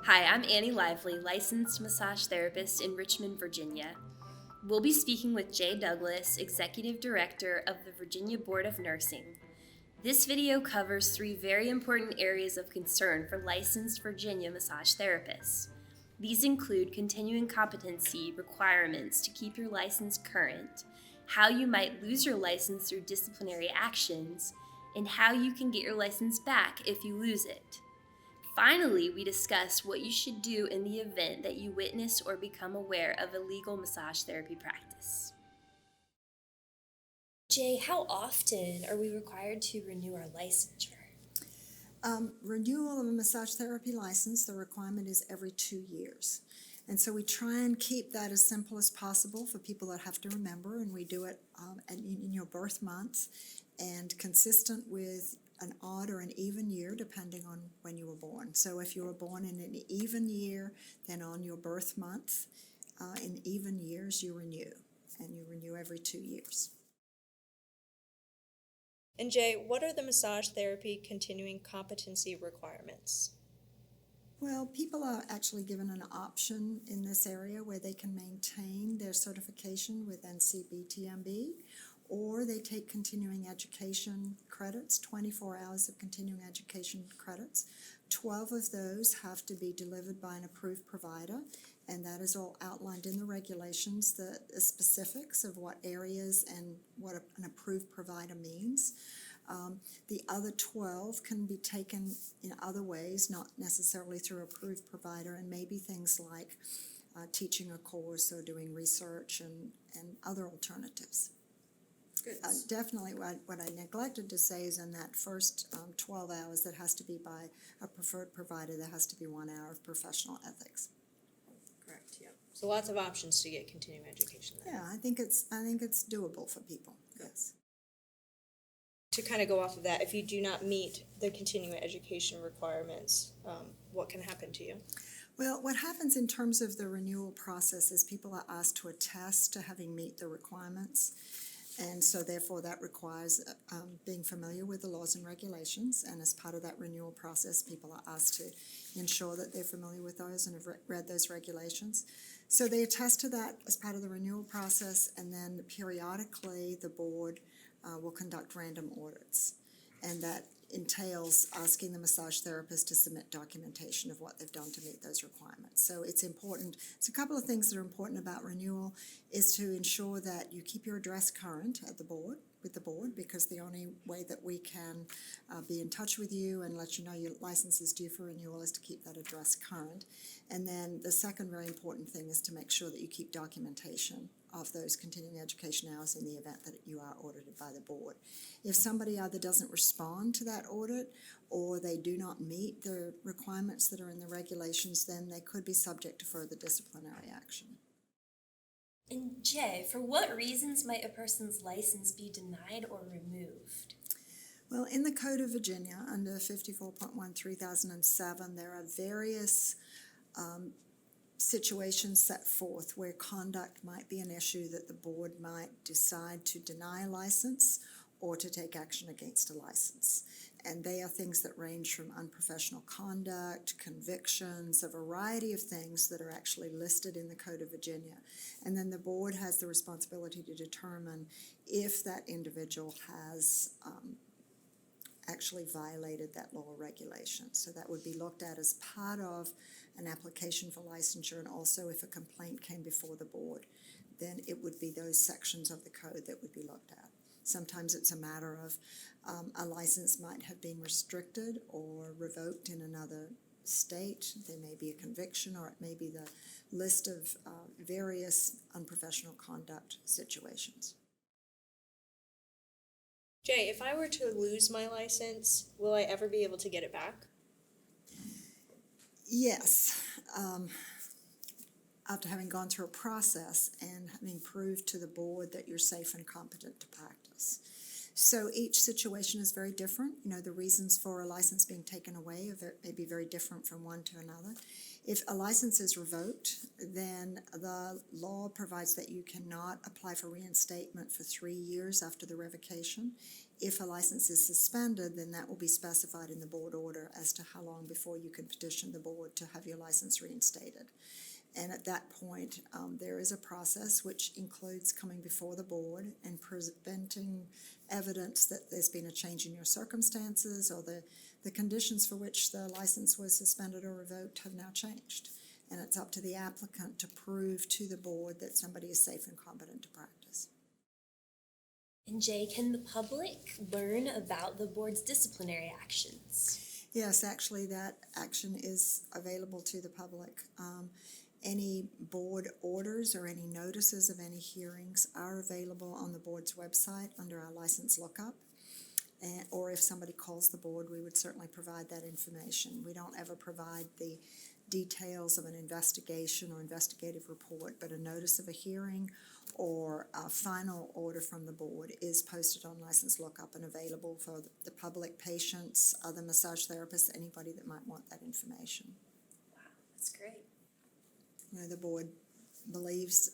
Hi, I'm Annie Lively, licensed massage therapist in Richmond, Virginia. We'll be speaking with Jay Douglas, Executive Director of the Virginia Board of Nursing. This video covers three very important areas of concern for licensed Virginia massage therapists. These include continuing competency requirements to keep your license current, how you might lose your license through disciplinary actions, and how you can get your license back if you lose it. Finally, we discuss what you should do in the event that you witness or become aware of illegal massage therapy practice. Jay, how often are we required to renew our licensure? Renewal of a massage therapy license, the requirement is every 2 years. And so we try and keep that as simple as possible for people that have to remember, and we do it in your birth month and consistent with an odd or an even year depending on when you were born. So if you were born in an even year, then on your birth month, in even years you renew, and you renew every 2 years. And Jay, what are the massage therapy continuing competency requirements? Well, people are actually given an option in this area where they can maintain their certification with NCBTMB, or they take continuing education credits, 24 hours of continuing education credits. 12 of those have to be delivered by an approved provider, and that is all outlined in the regulations, the specifics of what areas and what an approved provider means. The other 12 can be taken in other ways, not necessarily through approved provider, and maybe things like teaching a course or doing research and other alternatives. Good. Definitely what I neglected to say is in that first 12 hours that has to be by a preferred provider, there has to be 1 hour of professional ethics. Correct, yeah. So lots of options to get continuing education then. Yeah, I think it's doable for people, yes. To kind of go off of that, if you do not meet the continuing education requirements, what can happen to you? Well, what happens in terms of the renewal process is people are asked to attest to having meet the requirements, and so therefore that requires being familiar with the laws and regulations, and as part of that renewal process, people are asked to ensure that they're familiar with those and have read those regulations. So they attest to that as part of the renewal process, and then periodically the board will conduct random audits, and that entails asking the massage therapist to submit documentation of what they've done to meet those requirements. So it's important. So a couple of things that are important about renewal is to ensure that you keep your address current at the board, with the board, because the only way that we can be in touch with you and let you know your license is due for renewal is to keep that address current. And then the second very important thing is to make sure that you keep documentation of those continuing education hours in the event that you are audited by the board. If somebody either doesn't respond to that audit or they do not meet the requirements that are in the regulations, then they could be subject to further disciplinary action. And Jay, for what reasons might a person's license be denied or removed? Well, in the Code of Virginia, under 54.1 3007, there are various situations set forth where conduct might be an issue that the board might decide to deny a license or to take action against a license. And they are things that range from unprofessional conduct, convictions, a variety of things that are actually listed in the Code of Virginia. And then the board has the responsibility to determine if that individual has actually violated that law or regulation. So that would be looked at as part of an application for licensure, and also if a complaint came before the board, then it would be those sections of the code that would be looked at. Sometimes it's a matter of a license might have been restricted or revoked in another state. There may be a conviction, or it may be the list of various unprofessional conduct situations. Jay, if I were to lose my license, will I ever be able to get it back? Yes. After having gone through a process and having proved to the board that you're safe and competent to practice. So each situation is very different. You know, the reasons for a license being taken away may be very different from one to another. If a license is revoked, then the law provides that you cannot apply for reinstatement for 3 years after the revocation. If a license is suspended, then that will be specified in the board order as to how long before you can petition the board to have your license reinstated. And at that point, there is a process which includes coming before the board and presenting evidence that there's been a change in your circumstances, or the conditions for which the license was suspended or revoked have now changed. And it's up to the applicant to prove to the board that somebody is safe and competent to practice. And Jay, can the public learn about the board's disciplinary actions? Yes, actually that action is available to the public. Any board orders or any notices of any hearings are available on the board's website under our license lookup. Or if somebody calls the board, we would certainly provide that information. We don't ever provide the details of an investigation or investigative report, but a notice of a hearing or a final order from the board is posted on license lookup and available for the public, patients, other massage therapists, anybody that might want that information. Wow, that's great. You know, the board believes,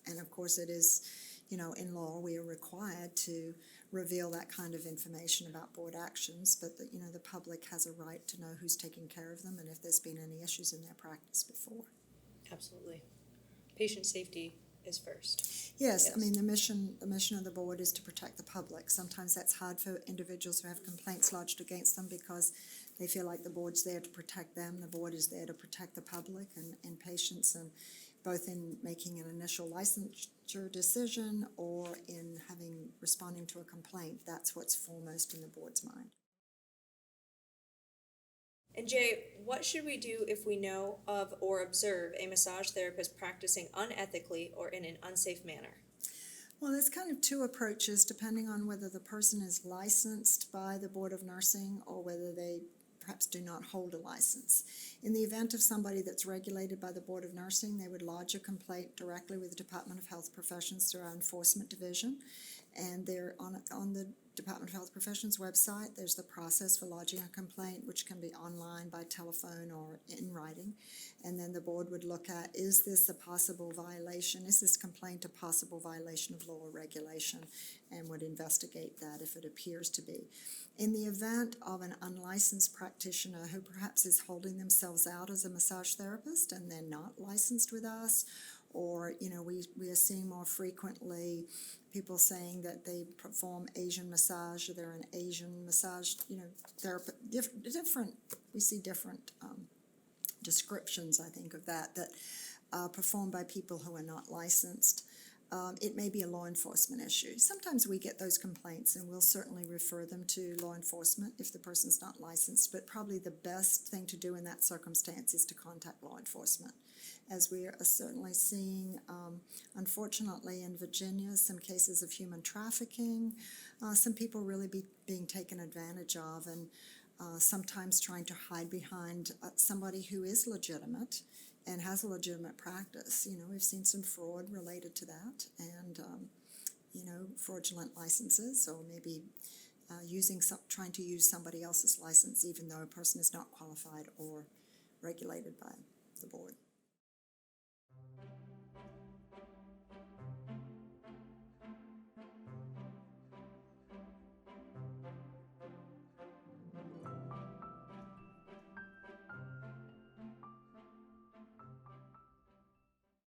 and of course it is, you know, in law we are required to reveal that kind of information about board actions, but you know, the public has a right to know who's taking care of them and if there's been any issues in their practice before. Absolutely. Patient safety is first. Yes, I mean the mission of the board is to protect the public. Sometimes that's hard for individuals who have complaints lodged against them because they feel like the board's there to protect them. The board is there to protect the public and patients, and both in making an initial licensure decision or in responding to a complaint. That's what's foremost in the board's mind. And Jay, what should we do if we know of or observe a massage therapist practicing unethically or in an unsafe manner? Well, there's kind of two approaches depending on whether the person is licensed by the Board of Nursing or whether they perhaps do not hold a license. In the event of somebody that's regulated by the Board of Nursing, they would lodge a complaint directly with the Department of Health Professions through our enforcement division. And they're on the Department of Health Professions website, there's the process for lodging a complaint, which can be online, by telephone, or in writing. And then the board would look at, is this a possible violation? Is this complaint a possible violation of law or regulation? And would investigate that if it appears to be. In the event of an unlicensed practitioner who perhaps is holding themselves out as a massage therapist and they're not licensed with us, or, you know, we are seeing more frequently people saying that they perform Asian massage, or they're an Asian massage, you know, therapist, different, we see different descriptions, I think, of that are performed by people who are not licensed. It may be a law enforcement issue. Sometimes we get those complaints and we'll certainly refer them to law enforcement if the person's not licensed, but probably the best thing to do in that circumstance is to contact law enforcement. As we are certainly seeing, unfortunately in Virginia, some cases of human trafficking, some people really being taken advantage of, and sometimes trying to hide behind somebody who is legitimate and has a legitimate practice. You know, we've seen some fraud related to that, and you know, fraudulent licenses, or maybe trying to use somebody else's license even though a person is not qualified or regulated by the board.